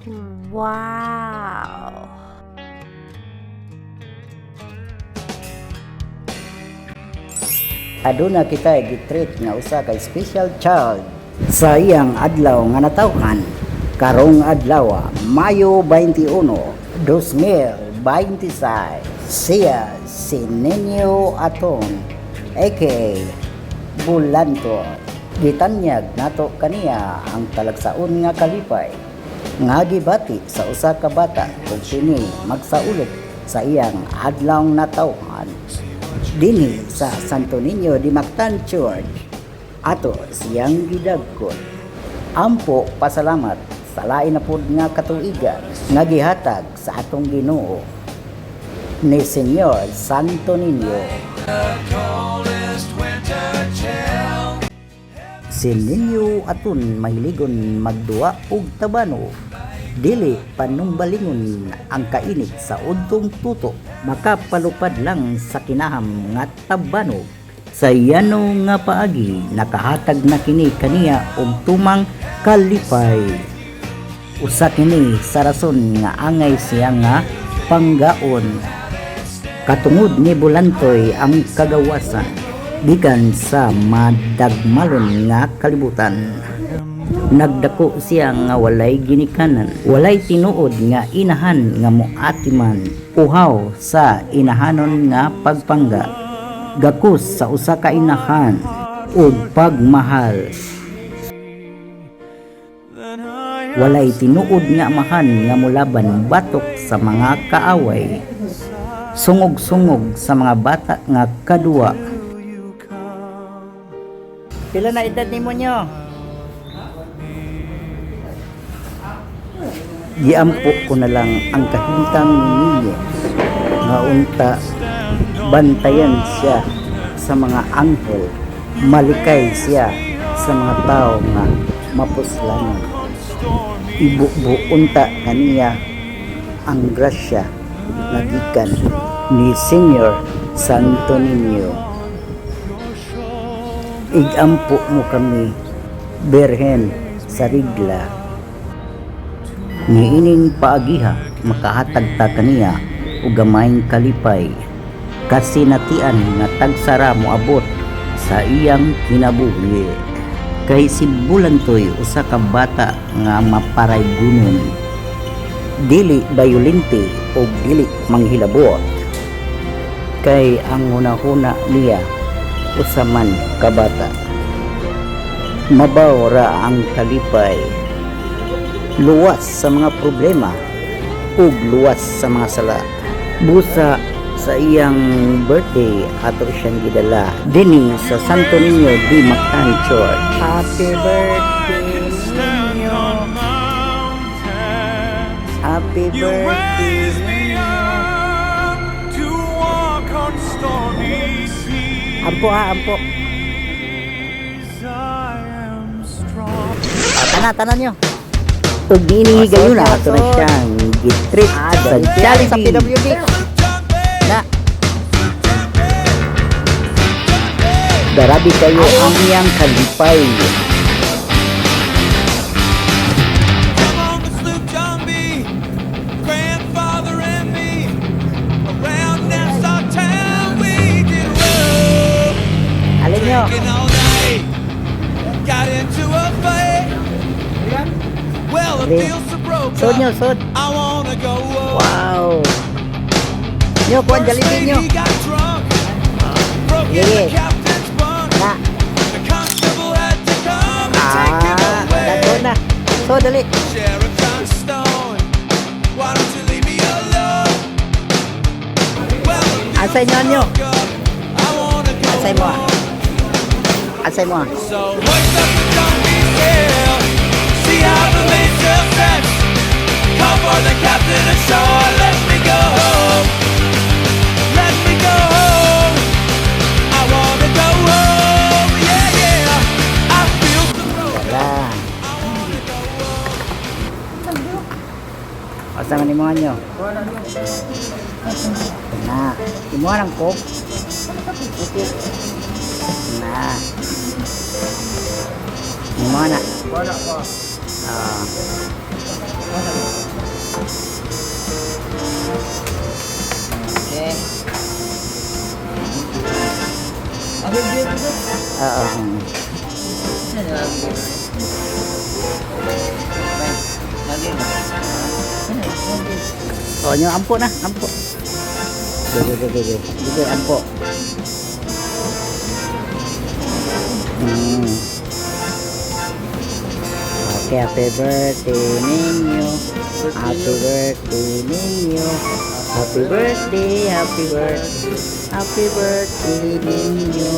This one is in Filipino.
Wow! Aduna kita gitreat nga usa ka special child sa iyang adlaw nga natawhan karong adlaw Mayo 21, 2026. Siya si Nino Aton aka Bulanto. Gitanyag nato kaniya ang talagsaon nga kalipay nga gibati sa usa ka bata kung sini magsaulog sa iyang adlaw natawhan dinhi sa Santo Niño de Mactan Church. Ato siyang gidagkon ampo pasalamat sa lain na pud nga katuigan nga gihatag sa atong Ginoo ni Señor Santo Niño. Si Nino Aton mahiligon magduwa og tabano, dili panumbalingon ang kainit sa udtong tuto, makapalupad lang sa kinaham nga tabano. Sa yano nga paagi nakahatag na kini kaniya og tumang kalipay. Usa kini sa rason nga angay siya nga panggaon. Katungod ni Bulantoy ang kagawasan gikan sa madagmalon nga kalibutan. Nagdako siya nga walay ginikanan, walay tinuod nga inahan nga moatiman, uhaw sa inahanon nga pagpangga, gakus sa usa ka inahan ug pagmahal. Walay tinuod nga amahan nga mulaban batok sa mga kaaway, sungog-sungog sa mga bata nga kaduwa. Pila na edad nimo nyo? Giampo ko na lang ang kahintang ninyo nga unta bantayan siya sa mga anghel, malikay siya sa mga tao nga mapuslanon. Ibubo unta kaniya ang grasya nga gikan ni Señor Santo Niño. Igampo mo kami, Berhen sa Rigla. Niining paagiha makahatag ta kaniya og gamayng kalipay, kasinatian nga tagsara moabot sa iyang kinabuhi. Kay si Bulantoy usa ka bata nga maparaygunon, dili bayolente og dili manghilabot. Kay ang hunahuna niya usa man ka bata. Mabaw ra ang kalipay, luwas sa mga problema ug luwas sa mga sala. Busa sa iyang birthday ato siyang gidala dinhi sa Santo Niño de Mactan Church. Happy birthday Niño, happy birthday Niño. Ampo ampo. Tanan nyo. Ug dinhi gayon na ato na siyang gitrip sa Jollibee sa PWD. Na. Grabe kayo ang iyang kalipay. Alin nyo? Sud nyo, sud. Wow. Nyo, kuhan Jollibee nyo. Sige. Na. Dago na. So, dali. Asay nyo nyo. Asay mo. Asay mo. See how the major sets. Come for the captain ashore. Let me go home. Let me go home. I wanna go home. Yeah, yeah. I feel the road. Asa man imuhan nyo? Na. Imuhan ang coke? Na. Imuhan na. Okay. Happy birthday. Oo. Ano happy birthday? Lagi na. O, yung ampo na, ampo. Sige, ampo. Hmm. Okay, happy birthday ninyo. Happy birthday ninyo. Happy birthday, happy birthday. Happy birthday ninyo.